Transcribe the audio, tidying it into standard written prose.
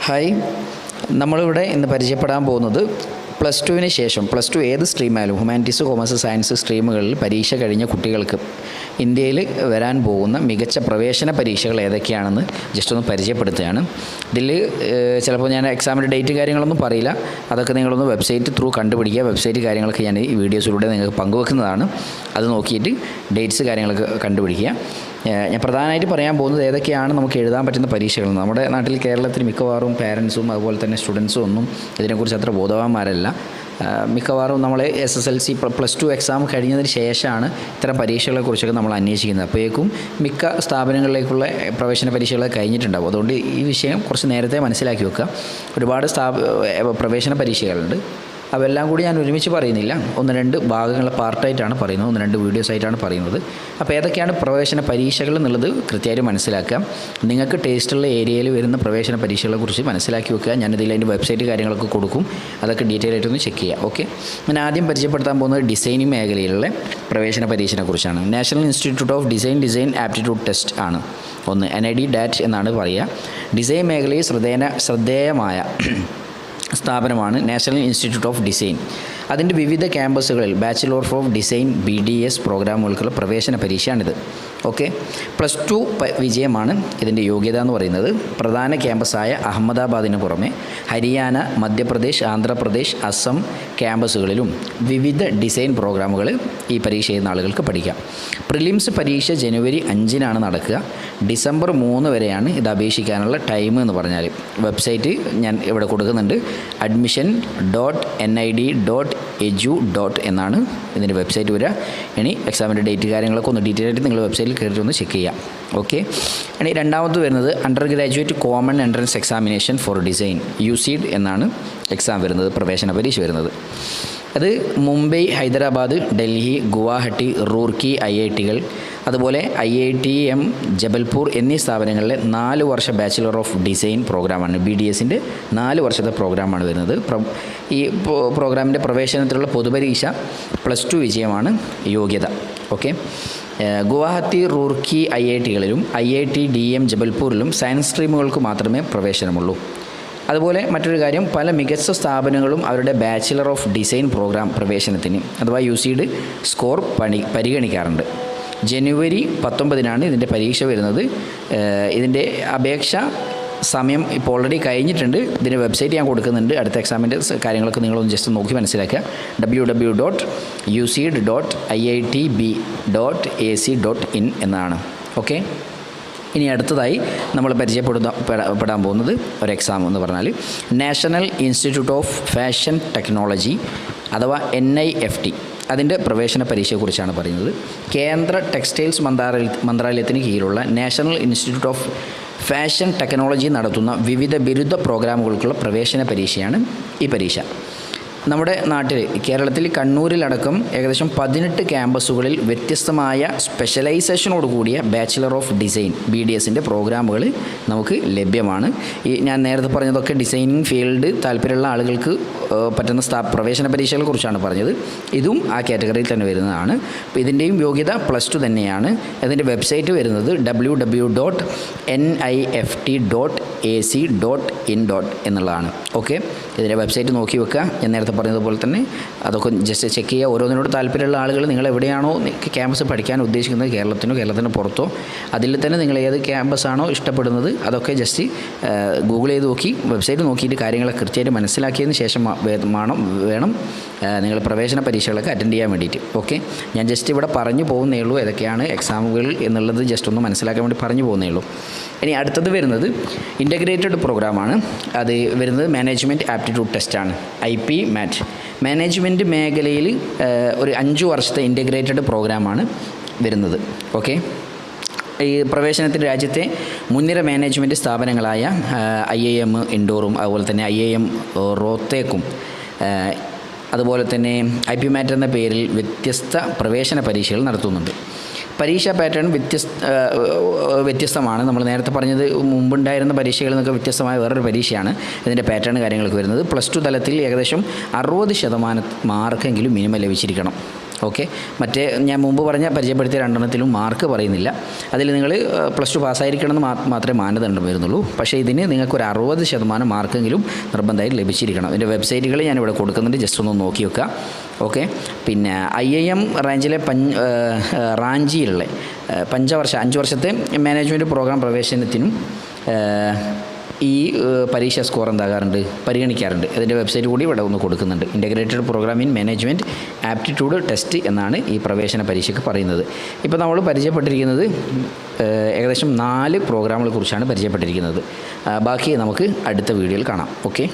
Hi, നമ്മളിവിടെ ഇന്ന് പരിചയപ്പെടാൻ പോകുന്നത് പ്ലസ് ടുവിന് ശേഷം പ്ലസ് ടു ഏത് സ്ട്രീമായാലും ഹ്യൂമാനിറ്റീസ്, കോമേഴ്സ്, സയൻസ് സ്ട്രീമുകളിൽ പരീക്ഷ കഴിഞ്ഞ കുട്ടികൾക്ക് ഇന്ത്യയിൽ വരാൻ പോകുന്ന മികച്ച പ്രവേശന പരീക്ഷകൾ ഏതൊക്കെയാണെന്ന് ജസ്റ്റ് ഒന്ന് പരിചയപ്പെടുത്തുകയാണ്. ഇതിൽ ചിലപ്പോൾ ഞാൻ എക്സാമിൻ്റെ ഡേറ്റ് കാര്യങ്ങളൊന്നും പറയില്ല, അതൊക്കെ നിങ്ങളൊന്ന് വെബ്സൈറ്റ് ത്രൂ കണ്ടുപിടിക്കുക. വെബ്സൈറ്റ് കാര്യങ്ങളൊക്കെ ഞാൻ ഈ വീഡിയോസിലൂടെ നിങ്ങൾക്ക് പങ്കുവെക്കുന്നതാണ്. അത് നോക്കിയിട്ട് ഡേറ്റ്സ് കാര്യങ്ങളൊക്കെ കണ്ടുപിടിക്കുക. ഞാൻ പ്രധാനമായിട്ട് പറയാൻ പോകുന്നത് ഏതൊക്കെയാണ് നമുക്ക് എഴുതാൻ പറ്റുന്ന പരീക്ഷകൾ. നമ്മുടെ നാട്ടിൽ കേരളത്തിൽ മിക്കവാറും പാരൻസും അതുപോലെ തന്നെ സ്റ്റുഡൻസും ഒന്നും ഇതിനെക്കുറിച്ച് അത്ര ബോധവാന്മാരല്ല. മിക്കവാറും നമ്മൾ SSLC പ്ലസ് ടു എക്സാം കഴിഞ്ഞതിന് ശേഷമാണ് ഇത്തരം പരീക്ഷകളെക്കുറിച്ചൊക്കെ നമ്മൾ അന്വേഷിക്കുന്നത്. അപ്പോഴേക്കും മിക്ക സ്ഥാപനങ്ങളിലേക്കുള്ള പ്രവേശന പരീക്ഷകൾ കഴിഞ്ഞിട്ടുണ്ടാവും. അതുകൊണ്ട് ഈ വിഷയം കുറച്ച് നേരത്തെ മനസ്സിലാക്കി വെക്കുക. ഒരുപാട് പ്രവേശന പരീക്ഷകളുണ്ട്. അವೆല്ലാം കൂടി ഞാൻ ഒരുമിച്ച് പറയുന്നില്ല, 1-2 ഭാഗങ്ങൾ പാർട്ടായിട്ടാണ് പറയുന്നത്, 1-2 വീഡിയോസ് ആയിട്ടാണ് പറയുന്നത്. അപ്പോൾ ഏതൊക്കെയാണ് പ്രവേശന പരീക്ഷകൾ എന്നുള്ളത് കൃത്യമായിട്ട് മനസ്സിലാക്കുക. നിങ്ങൾക്ക് ടേസ്റ്റുള്ള ഏരിയയിൽ വരുന്ന പ്രവേശന പരീക്ഷകളെക്കുറിച്ച് മനസ്സിലാക്കി വെക്കുക. ഞാനിതിൽ അതിൻ്റെ വെബ്സൈറ്റ് കാര്യങ്ങളൊക്കെ കൊടുക്കും, അതൊക്കെ ഡീറ്റെയിൽ ആയിട്ടൊന്ന് ചെക്ക് ചെയ്യുക. ഓക്കെ, ഞാൻ ആദ്യം പരിചയപ്പെടുത്താൻ പോകുന്നത് ഡിസൈനിങ് മേഖലയിലുള്ള പ്രവേശന പരീക്ഷയെക്കുറിച്ചാണ്. National institute of design aptitude test ആണ് ഒന്ന്, NID DAT എന്നാണ് പറയുക. ഡിസൈൻ മേഖലയിൽ ശ്രദ്ധേയമായ സ്ഥാപനമാണ് നാഷണൽ ഇൻസ്റ്റിറ്റ്യൂട്ട് ഓഫ് ഡിസൈൻ. അതിൻ്റെ വിവിധ ക്യാമ്പസുകളിൽ ബാച്ചിലർ ഓഫ് ഡിസൈൻ BDS പ്രോഗ്രാമുകൾക്കുള്ള പ്രവേശന പരീക്ഷയാണിത്. ഓക്കെ, പ്ലസ് ടു വിജയമാണ് ഇതിൻ്റെ യോഗ്യത എന്ന് പറയുന്നത്. പ്രധാന ക്യാമ്പസായ അഹമ്മദാബാദിന് പുറമെ ഹരിയാന, മധ്യപ്രദേശ്, ആന്ധ്രാപ്രദേശ്, അസം ക്യാമ്പസുകളിലും വിവിധ ഡിസൈൻ പ്രോഗ്രാമുകൾ ഈ പരീക്ഷ ചെയ്യുന്ന ആളുകൾക്ക് പഠിക്കാം. പ്രിലിംസ് പരീക്ഷ ജനുവരി 5-നാണ് നടക്കുക. ഡിസംബർ 3 വരെയാണ് ഇത് അപേക്ഷിക്കാനുള്ള ടൈം എന്ന് പറഞ്ഞാൽ. വെബ്സൈറ്റ് ഞാൻ ഇവിടെ കൊടുക്കുന്നുണ്ട്, admission.nid.edu. എന്നാണ് ഇതിൻ്റെ വെബ്സൈറ്റ് വരിക. ഇനി എക്സാമിൻ്റെ ഡേറ്റ് കാര്യങ്ങളൊക്കെ ഒന്ന് ഡീറ്റെയിൽ ആയിട്ട് നിങ്ങൾ വെബ്സൈറ്റിൽ കയറിയിട്ട് ഒന്ന് ചെക്ക് ചെയ്യാം. ഓക്കെ, ഇനി രണ്ടാമത് വരുന്നത് under graduate common entrance examination for design UCED എന്നാണ് എക്സാം വരുന്നത്, പ്രവേശന പരീക്ഷ വരുന്നത്. അത് മുംബൈ, ഹൈദരാബാദ്, ഡൽഹി, ഗുവാഹട്ടി, റൂർക്കി IITകൾ, അതുപോലെ IITM ജബൽപൂർ എന്നീ സ്ഥാപനങ്ങളിലെ 4 വർഷ ബാച്ചിലർ ഓഫ് ഡിസൈൻ പ്രോഗ്രാമാണ്. BDSൻ്റെ 4 വർഷത്തെ പ്രോഗ്രാമാണ് വരുന്നത്. ഈ പ്രോഗ്രാമിൻ്റെ പ്രവേശനത്തിലുള്ള പൊതുപരീക്ഷ പ്ലസ് ടു വിജയമാണ് യോഗ്യത. ഓക്കെ, ഗുവാഹത്തി, റൂർക്കി IITകളിലും IIT-DM ജബൽപൂരിലും സയൻസ് സ്ട്രീമുകൾക്ക് മാത്രമേ പ്രവേശനമുള്ളൂ. അതുപോലെ മറ്റൊരു കാര്യം, പല മികച്ച സ്ഥാപനങ്ങളും അവരുടെ ബാച്ചിലർ ഓഫ് ഡിസൈൻ പ്രോഗ്രാം പ്രവേശനത്തിന് അഥവാ UCED സ്കോർ പരിഗണിക്കാറുണ്ട്. ജനുവരി 19-നാണ് ഇതിൻ്റെ പരീക്ഷ വരുന്നത്. ഇതിൻ്റെ അപേക്ഷ സമയം ഇപ്പോൾ ഓൾറെഡി കഴിഞ്ഞിട്ടുണ്ട്. ഇതിൻ്റെ വെബ്സൈറ്റ് ഞാൻ കൊടുക്കുന്നുണ്ട്. അടുത്ത എക്സാമിൻ്റെ കാര്യങ്ങളൊക്കെ നിങ്ങളൊന്ന് ജസ്റ്റ് നോക്കി മനസ്സിലാക്കുക. www.uced.iitb.ac.in എന്നാണ്. ഓക്കെ, ഇനി അടുത്തതായി നമ്മൾ പരിചയപ്പെടാൻ പോകുന്നത് ഒരു എക്സാം എന്ന് പറഞ്ഞാൽ national institute of fashion technology അഥവാ NIFT. അതിൻ്റെ പ്രവേശന പരീക്ഷയെക്കുറിച്ചാണ് പറയുന്നത്. കേന്ദ്ര ടെക്സ്റ്റൈൽസ് മന്ത്രാലയത്തിന് കീഴിലുള്ള national institute of fashion technology നടത്തുന്ന വിവിധ ബിരുദ പ്രോഗ്രാമുകൾക്കുള്ള പ്രവേശന പരീക്ഷയാണ് ഈ പരീക്ഷ. നമ്മുടെ നാട്ടിൽ കേരളത്തിൽ കണ്ണൂരിലടക്കം ഏകദേശം 18 ക്യാമ്പസുകളിൽ വ്യത്യസ്തമായ സ്പെഷ്യലൈസേഷനോട് കൂടിയ ബാച്ചിലർ ഓഫ് ഡിസൈൻ BDSൻ്റെ പ്രോഗ്രാമുകൾ നമുക്ക് ലഭ്യമാണ്. ഈ ഞാൻ നേരത്തെ പറഞ്ഞതൊക്കെ ഡിസൈനിങ് ഫീൽഡ് താല്പര്യമുള്ള ആളുകൾക്ക് പറ്റുന്ന പ്രവേശന പരീക്ഷകളെ കുറിച്ചാണ് പറഞ്ഞത്. ഇതും ആ കാറ്റഗറിയിൽ തന്നെ വരുന്നതാണ്. അപ്പോൾ ഇതിൻ്റെയും യോഗ്യത പ്ലസ് ടു തന്നെയാണ്. അതിൻ്റെ വെബ്സൈറ്റ് വരുന്നത് www.nift.ac.in എന്നുള്ളതാണ്. ഓക്കെ, ഇതിൻ്റെ വെബ്സൈറ്റ് നോക്കി വെക്കുക. ഞാൻ നേരത്തെ പറഞ്ഞതുപോലെ തന്നെ അതൊക്കെ ജസ്റ്റ് ചെക്ക് ചെയ്യുക. ഓരോന്നിനോട് താല്പര്യമുള്ള ആളുകൾ നിങ്ങൾ എവിടെയാണോ ക്യാമ്പസ് പഠിക്കാൻ ഉദ്ദേശിക്കുന്നത്, കേരളത്തിന് പുറത്തോ, അതിൽ തന്നെ നിങ്ങൾ ഏത് ക്യാമ്പസാണോ ഇഷ്ടപ്പെടുന്നത് അതൊക്കെ ജസ്റ്റ് ഗൂഗിൾ ചെയ്ത് നോക്കി വെബ്സൈറ്റ് നോക്കിയിട്ട് കാര്യങ്ങളെ കൃത്യമായിട്ട് മനസ്സിലാക്കിയതിന് ശേഷം വേണം നിങ്ങൾ പ്രവേശന പരീക്ഷകളൊക്കെ അറ്റൻഡ് ചെയ്യാൻ വേണ്ടിയിട്ട്. ഓക്കെ, ഞാൻ ജസ്റ്റ് ഇവിടെ പറഞ്ഞു പോകുന്നേ ഉള്ളൂ ഏതൊക്കെയാണ് എക്സാമുകൾ എന്നുള്ളത് ജസ്റ്റ് ഒന്ന് മനസ്സിലാക്കാൻ വേണ്ടി പറഞ്ഞു പോകുന്നേ ഉള്ളൂ. ഇനി അടുത്തത് വരുന്നത് ഇൻ്റഗ്രേറ്റഡ് പ്രോഗ്രാമാണ്. അത് വരുന്നത് മാനേജ്മെൻറ്റ് ആപ്റ്റിറ്റ്യൂഡ് ടെസ്റ്റാണ്, IP MAT. മാനേജ്മെൻറ്റ് മേഖലയിൽ ഒരു 5 വർഷത്തെ ഇൻ്റഗ്രേറ്റഡ് പ്രോഗ്രാമാണ് വരുന്നത്. ഓക്കെ, ഈ പ്രവേശനത്തിന് രാജ്യത്തെ മുൻനിര മാനേജ്മെൻറ്റ് സ്ഥാപനങ്ങളായ IIM ഇൻഡോറും അതുപോലെ തന്നെ IIM റോത്തേക്കും അതുപോലെ തന്നെ IP MAT എന്ന പേരിൽ വ്യത്യസ്ത പ്രവേശന പരീക്ഷകൾ നടത്തുന്നുണ്ട്. പരീക്ഷാ പാറ്റേൺ വ്യത്യസ്തമാണ്. നമ്മൾ നേരത്തെ പറഞ്ഞത് മുമ്പുണ്ടായിരുന്ന പരീക്ഷകളിൽ നിന്നൊക്കെ വ്യത്യസ്തമായ വേറൊരു പരീക്ഷയാണ് ഇതിൻ്റെ പാറ്റേൺ കാര്യങ്ങളൊക്കെ വരുന്നത്. പ്ലസ് ടു തലത്തിൽ ഏകദേശം 60% മാർക്കെങ്കിലും മിനിമം ലഭിച്ചിരിക്കണം. ഓക്കെ. മറ്റേ ഞാൻ മുമ്പ് പരിചയപ്പെടുത്തിയ രണ്ടെണ്ണത്തിലും മാർക്ക് പറയുന്നില്ല. അതിൽ നിങ്ങൾ പ്ലസ് ടു പാസ്സായിരിക്കണമെന്ന് മാത്രമേ മാനദണ്ഡം വരുന്നുള്ളൂ. പക്ഷേ ഇതിന് നിങ്ങൾക്കൊരു 60% മാർക്കെങ്കിലും നിർബന്ധമായിട്ട് ലഭിച്ചിരിക്കണം. ഇതിൻ്റെ വെബ്സൈറ്റുകൾ ഞാനിവിടെ കൊടുക്കുന്നുണ്ട്, ജസ്റ്റ് ഒന്ന് നോക്കി വെക്കുക. ഓക്കെ. പിന്നെ IIM റേഞ്ചിലെ റാഞ്ചിയിലുള്ള 5 വർഷത്തെ മാനേജ്മെൻറ്റ് പ്രോഗ്രാം പ്രവേശനത്തിനും ഈ പരീക്ഷ സ്കോർ പരിഗണിക്കാറുണ്ട്. അതിൻ്റെ വെബ്സൈറ്റ് കൂടി ഇവിടെ ഒന്ന് കൊടുക്കുന്നുണ്ട്. Integrated programme in management aptitude test എന്നാണ് ഈ പ്രവേശന പരീക്ഷയ്ക്ക് പറയുന്നത്. ഇപ്പോൾ നമ്മൾ പരിചയപ്പെട്ടിരിക്കുന്നത് ഏകദേശം 4 പ്രോഗ്രാമുകളെ കുറിച്ചാണ് പരിചയപ്പെട്ടിരിക്കുന്നത്. ബാക്കി നമുക്ക് അടുത്ത വീഡിയോയിൽ കാണാം. ഓക്കെ.